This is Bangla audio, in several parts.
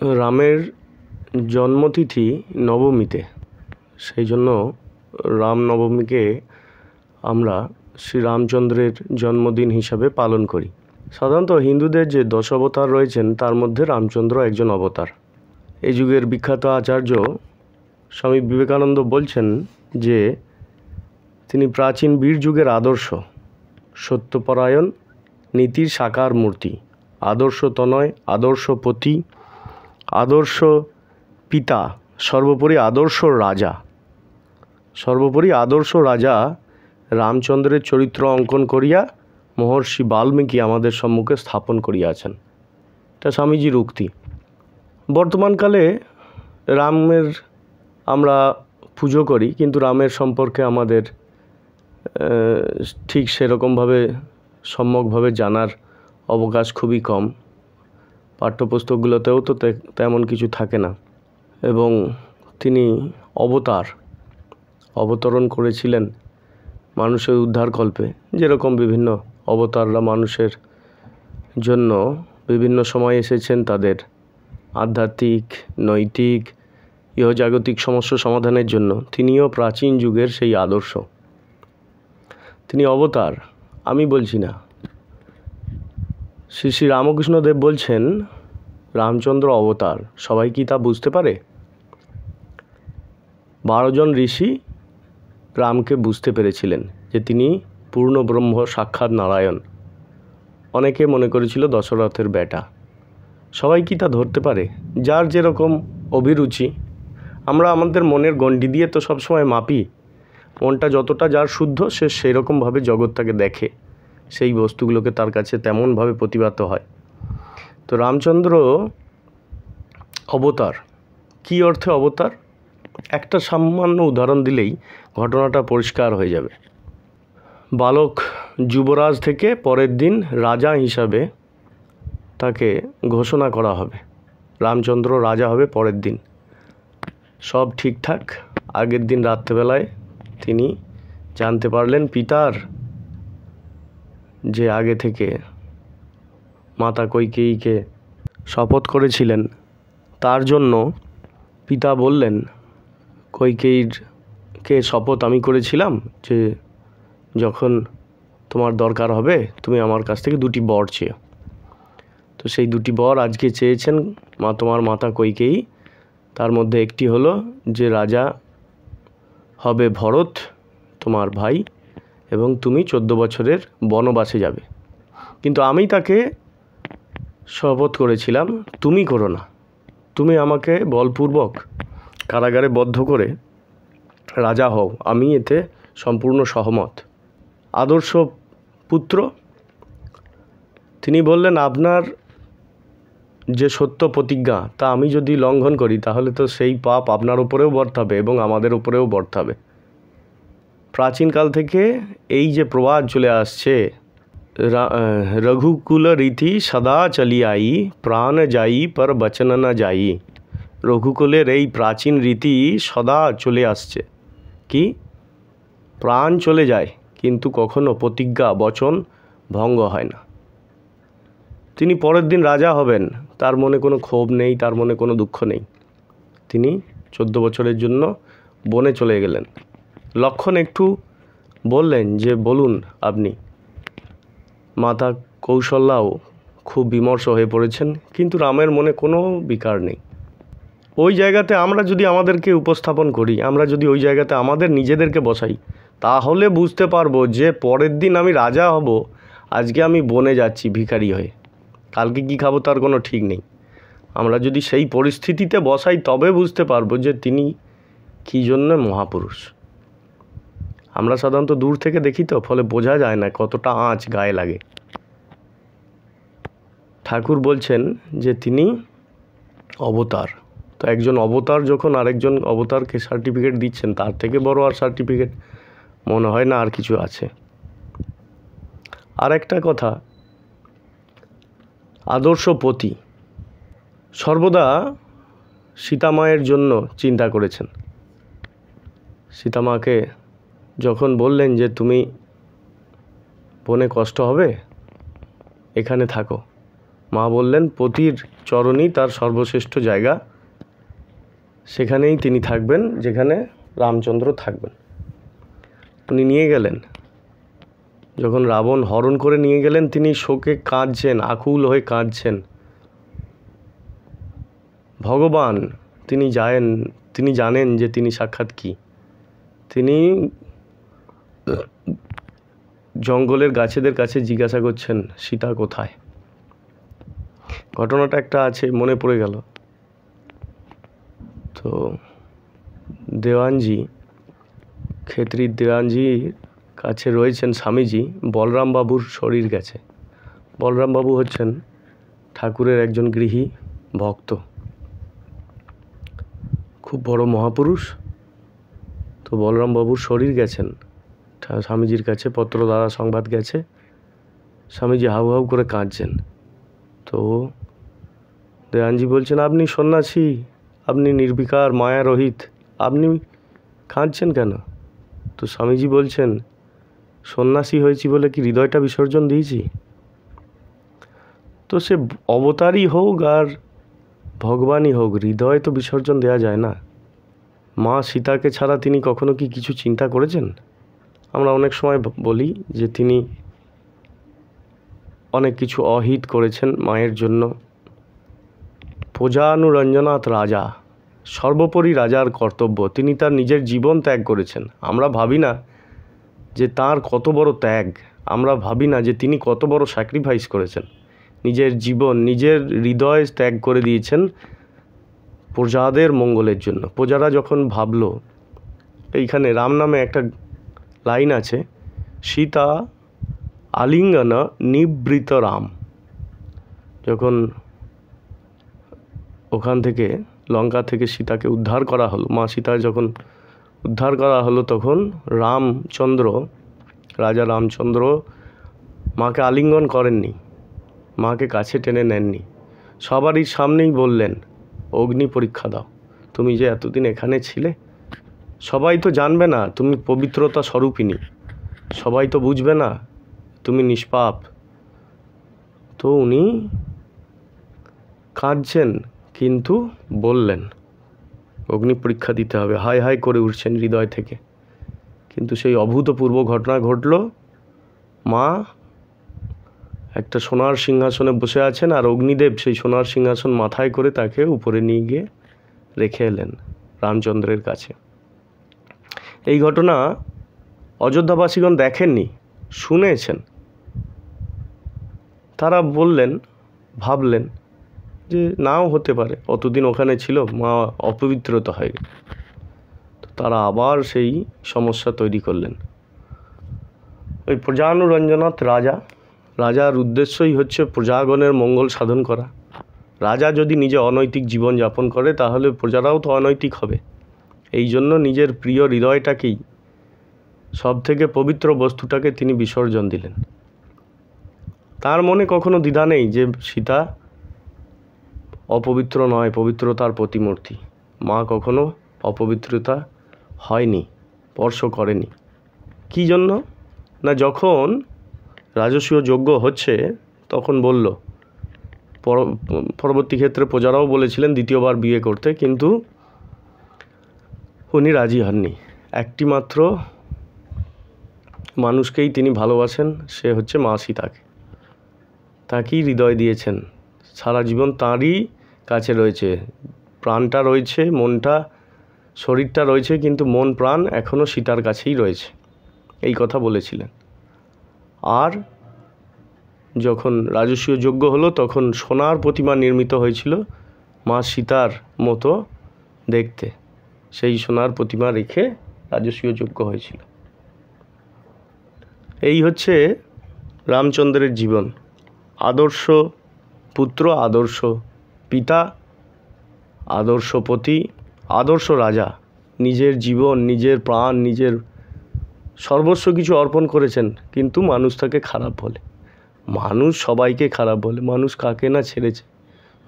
রামের জন্মতিথি নবমীতে, সেই জন্য রামনবমীকে আমরা শ্রীরামচন্দ্রের জন্মদিন হিসাবে পালন করি। সাধারণত হিন্দুদের যে 10 অবতার রয়েছেন তার মধ্যে রামচন্দ্র একজন অবতার। এই যুগের বিখ্যাত আচার্য স্বামী বিবেকানন্দ বলছেন যে তিনি প্রাচীন বীর যুগের আদর্শ, সত্যপরায়ণ, নীতির সাকার মূর্তি, আদর্শ তনয়, আদর্শ পতি, আদর্শ পিতা, সর্বোপরি আদর্শ রাজা রামচন্দ্রের চরিত্র অঙ্কন করিয়া মহর্ষি বাল্মীকি আমাদের সম্মুখে স্থাপন করিয়াছেন। এটা স্বামীজির উক্তি। বর্তমানকালে রামের আমরা পুজো করি, কিন্তু রামের সম্পর্কে আমাদের ঠিক সেরকমভাবে সম্যকভাবে জানার অবকাশ খুবই কম। পাঠ্যপুস্তকগুলোতেও তো তেমন কিছু থাকে না। এবং তিনি অবতরণ করেছিলেন মানুষের উদ্ধারকল্পে, যেরকম বিভিন্ন অবতাররা মানুষের জন্য বিভিন্ন সময় এসেছেন তাদের আধ্যাত্মিক, নৈতিক, ইহজাগতিক সমস্যা সমাধানের জন্য। তিনিও প্রাচীন যুগের সেই আদর্শ। তিনি অবতার, আমি বলছি না। শ্রী শ্রী রামকৃষ্ণদেব বলছেন রামচন্দ্র অবতার। সবাই কি তা বুঝতে পারে? 12 জন ঋষি রামকে বুঝতে পেরেছিলেন যে তিনি পূর্ণ ব্রহ্ম, সাক্ষাৎ নারায়ণ। অনেকে মনে করেছিল দশরথের বেটা। সবাই কি তা ধরতে পারে? যার যেরকম অভিরুচি। আমরা আমাদের মনের গণ্ডি দিয়ে তো সবসময় মাপি। মনটা যতটা যার শুদ্ধ, সে সেই রকমভাবে জগৎটাকে দেখে, সেই বস্তুগুলোকে তার কাছে তেমনভাবে প্রতিভাত হয়। তো রামচন্দ্র অবতার। কী অর্থে অবতার? একটা সামান্য উদাহরণ দিলেই ঘটনাটা পরিষ্কার হয়ে যাবে। বালক যুবরাজ থেকে পরের দিন রাজা হিসাবে তাকে ঘোষণা করা হবে। রামচন্দ্র রাজা হবে পরের দিন। সব ঠিকঠাক। আগের দিন রাত্রেবেলায় তিনি জানতে পারলেন পিতার যে আগে থেকে মাতা কৈকেয়ীকে শপথ করেছিলেন, তার জন্য পিতা বললেন কৈকেয়ীকে শপথ আমি করেছিলাম যে যখন তোমার দরকার হবে তুমি আমার কাছ থেকে 2টি বর চেয়েও। তো সেই 2টি বর আজকে চেয়েছেন তোমার মাতা কৈকেয়ী। তার মধ্যে একটি হলো যে রাজা হবে ভরত, তোমার ভাই, এবং তুমি 14 বছরের বনবাসে যাবে। কিন্তু আমি তাকে শপথ করেছিলাম তুমি করো না, তুমি আমাকে বলপূর্বক কারাগারে বদ্ধ করে রাজা হও, আমি এতে সম্পূর্ণ সহমত। আদর্শ পুত্র তিনি বললেন আপনার যে সত্য প্রতিজ্ঞা তা আমি যদি লঙ্ঘন করি তাহলে তো সেই পাপ আপনার উপরেও বর্তাবে এবং আমাদের উপরেও বর্তাবে। প্রাচীনকাল থেকে এই যে প্রবাদ চলে আসছে, রঘুকুল রীতি সদা চলি আই, প্রাণ যাই পর বচন না যাই। রঘুকুলের এই প্রাচীন রীতি সদা চলে আসছে। কি? প্রাণ চলে যায় কিন্তু কখনো প্রতিজ্ঞা, বচন ভঙ্গ হয় না। তিনি পরের দিন রাজা হবেন, তার মনে কোনো ক্ষোভ নেই, তার মনে কোনো দুঃখ নেই। তিনি 14 বছরের জন্য বনে চলে গেলেন। লক্ষণ একটু বললেন যে বলুন আপনি। মাতা কৌশল্যাও খুব বিমর্ষ হয়ে পড়েছেন, কিন্তু রামের মনে কোনো বিকার নেই। ওই জায়গাতে আমরা যদি আমাদেরকে উপস্থাপন করি, আমরা যদি ওই জায়গাতে আমাদের নিজেদেরকে বসাই, তাহলে বুঝতে পারবো যে পরের দিন আমি রাজা হব, আজকে আমি বনে যাচ্ছি ভিখারি হয়ে, কালকে কী খাবো তার কোনো ঠিক নেই। আমরা যদি সেই পরিস্থিতিতে বসাই তবে বুঝতে পারবো যে তিনি কী জন্য মহাপুরুষ। আমরা সাধারণত দূর থেকে দেখি তো, ফলে বোঝা যায় না কতটা আঁচ গায়ে লাগে। ঠাকুর বলছেন যে তিনি অবতার। তো একজন অবতার যখন আরেকজন অবতারকে সার্টিফিকেট দিচ্ছেন, তার থেকে বড় আর সার্টিফিকেট মনে হয় না আর কিছু আছে। আর একটা কথা, আদর্শ পতি সর্বদা সীতামায়ের জন্য চিন্তা করেছেন। সীতামাকে যখন বললেন যে তুমি বনে কষ্ট হবে, এখানে থাকো, মা বললেন পতির চরণই তার সর্বশ্রেষ্ঠ জায়গা, সেখানেই তিনি থাকবেন যেখানে রামচন্দ্র থাকবেন। উনি নিয়ে গেলেন। যখন রাবণ হরণ করে নিয়ে গেলেন তিনি শোকে কাঁদছেন, আকুল হয়ে কাঁদছেন। ভগবান তিনি জানেন যে তিনি সাক্ষাৎ কি। তিনি জঙ্গলের গাছেদের কাছে জিজ্ঞাসা করছেন সীতা কোথায়। ঘটনাটা একটা আছে, মনে পড়ে গেল। তো দেওয়ানজি, ক্ষেত্রী দেওয়ানজির কাছে রয়েছেন স্বামীজি। বলরাম বাবুর শরীর গেছে। বলরাম বাবু হচ্ছেন ঠাকুরের একজন গৃহী ভক্ত, খুব বড় মহাপুরুষ। তো বলরাম বাবুর শরীর গেছেন স্বামীজির কাছে, পত্র দ্বারা সংবাদ গেছে। স্বামীজি হাউ হাউ করে কাঁদছেন। তো দেওয়ানজি বলছেন আপনি সন্ন্যাসী, আপনি নির্বিকার মায়া রহিত, আপনি কাঁদছেন কেন? তো স্বামীজি বলছেন সন্ন্যাসী হয়েছি বলে কি হৃদয়টা বিসর্জন দিয়েছি? তো সে অবতারই হোক আর ভগবানই হোক, হৃদয় তো বিসর্জন দেওয়া যায় না। মা সীতাকে ছাড়া তিনি কখনো কি কিছু চিন্তা করেছেন? আমরা অনেক সময় বলি যে তিনি অনেক কিছু অহিত করেছেন মায়ের জন্য। প্রজানুরঞ্জনাথ রাজা, সর্বোপরি রাজার কর্তব্য। তিনি তার নিজের জীবন ত্যাগ করেছেন। আমরা ভাবি না যে তার কত বড় ত্যাগ, আমরা ভাবি না যে তিনি কত বড় স্যাক্রিফাইস করেছেন। নিজের জীবন, নিজের হৃদয় ত্যাগ করে দিয়েছেন প্রজাদের মঙ্গলের জন্য। প্রজারা যখন ভাবল, এইখানে রাম নামে একটা লাইন আছে, সীতা আলিঙ্গন নিবৃত রাম। যখন ওখান থেকে লঙ্কা থেকে সীতাকে উদ্ধার করা হলো, মা সীতা যখন উদ্ধার করা হলো, তখন রাজা রামচন্দ্র মাকে আলিঙ্গন করেননি, মাকে কাছে টেনে নেননি। সবারই সামনেই বললেন অগ্নি পরীক্ষা দাও, তুমি যে এতদিন এখানে ছিলে সবাই তো জানবে না তুমি পবিত্রতা স্বরূপিণী, সবাই তো বুঝবে না তুমি নিষ্পাপ। তো উনি কাঁদছেন, কিন্তু বললেন অগ্নি পরীক্ষা দিতে হবে, হায় হায় করে উঠছেন হৃদয় থেকে। কিন্তু সেই অভূতপূর্ব ঘটনা ঘটল, মা একটা সোনার সিংহাসনে বসে আছেন আর অগ্নিদেব সেই সোনার সিংহাসন মাথায় করে তাকে উপরে নিয়ে গিয়ে রেখে এলেন রামচন্দ্রের কাছে। এই ঘটনা অযোধ্যাবাসীগণ দেখেননি, শুনেছেন। তারা ভাবলেন যে নাও হতে পারে, অতদিন ওখানে ছিল, মা অপবিত্রতা হয়ে গেল। তো তারা আবার সেই সমস্যা তৈরি করলেন। ওই প্রজানুরঞ্জনাথ রাজার উদ্দেশ্যই হচ্ছে প্রজাগণের মঙ্গল সাধন করা। রাজা যদি নিজে অনৈতিক জীবন যাপন করে তাহলে প্রজারাও তো অনৈতিক হবে। এই জন্য নিজের প্রিয় হৃদয়টাকেই, সব থেকে পবিত্র বস্তুটাকে তিনি বিসর্জন দিলেন। তার মনে কখনো দ্বিধা নেই যে সীতা অপবিত্র নয়, পবিত্রতার প্রতিমূর্তি। মা কখনো অপবিত্রতা হয়নি, স্পর্শ করেনি। কী জন্য না, যখন রাজসূয় যজ্ঞ হচ্ছে তখন বলল, পরবর্তী ক্ষেত্রে প্রজারাও বলেছিলেন দ্বিতীয়বার বিয়ে করতে, কিন্তু উনি রাজি হননি। একটি মাত্র মানুষকেই তিনি ভালোবাসেন, সে হচ্ছে মা সীতাকে। তাকেই হৃদয় দিয়েছেন, সারা জীবন তাঁরই কাছে রয়েছে। প্রাণটা রয়েছে, মনটা, শরীরটা রয়েছে, কিন্তু মন প্রাণ এখনও সীতার কাছেই রয়েছে, এই কথা বলেছিলেন। আর যখন রাজসূয় যজ্ঞ হলো তখন সোনার প্রতিমা নির্মিত হয়েছিল মা সীতার মতো দেখতে, সেই সোনার প্রতিমা রেখে রাজসূয় যজ্ঞ হয়েছিল। এই হচ্ছে রামচন্দ্রের জীবন। আদর্শ পুত্র, আদর্শ পিতা, আদর্শ পতি, আদর্শ রাজা। নিজের জীবন, নিজের প্রাণ, নিজের সর্বস্ব কিছু অর্পণ করেছেন, কিন্তু মানুষ তাকে খারাপ বলে, মানুষ সবাইকে খারাপ বলে। মানুষ কাকে না ছেড়েছে।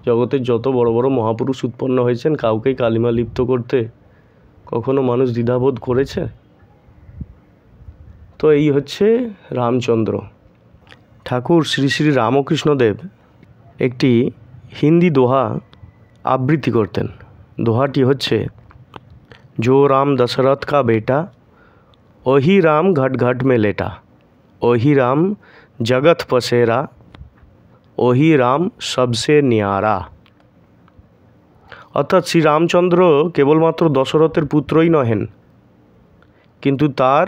জগতের যত বড় বড় মহাপুরুষ উৎপন্ন হয়েছেন, কাউকেই কালিমা লিপ্ত করতে কখনো মানুষ দ্বিধাবোধ করেছে? তো এই হচ্ছে রামচন্দ্র। ঠাকুর শ্রী শ্রী রামকৃষ্ণদেব একটি হিন্দি দোহা আবৃত্তি করতেন। দোহাটি হচ্ছে, जो राम दशरथ का बेटा वही राम घट घट में लेटा, वही राम जगत पसेरा, वही राम सबसे न्यारा। অর্থাৎ শ্রীরামচন্দ্র কেবলমাত্র দশরথের পুত্রই নহেন, কিন্তু তার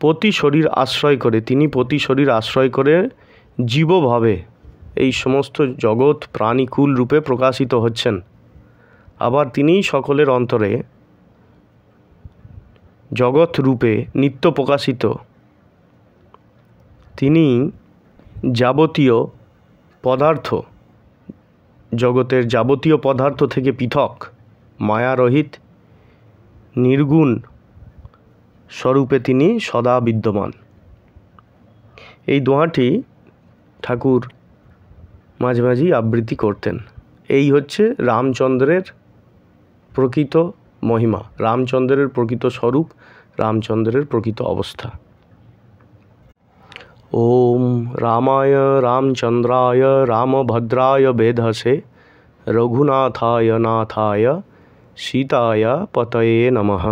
প্রতি শরীর আশ্রয় করে, তিনি প্রতি শরীর আশ্রয় করে জীবভাবে এই সমস্ত জগৎ প্রাণীকুল রূপে প্রকাশিত হচ্ছেন। আবার তিনিই সকলের অন্তরে জগৎ রূপে নিত্য প্রকাশিত। তিনি যাবতীয় পদার্থ, জগতের যাবতীয় পদার্থ থেকে পৃথক, মায়ারহিত, নির্গুণ স্বরূপে তিনি সদা বিদ্যমান। এই দোহাটি ঠাকুর মাঝে মাঝেই আবৃত্তি করতেন। এই হচ্ছে রামচন্দ্রের প্রকৃত মহিমা, রামচন্দ্রের প্রকৃত স্বরূপ, রামচন্দ্রের প্রকৃত অবস্থা। ওম রামায় রামচন্দ্রায় রামভদ্রায় বেধসে রঘুনাথায় নাথায় সীতায় পতয়ে নমঃ।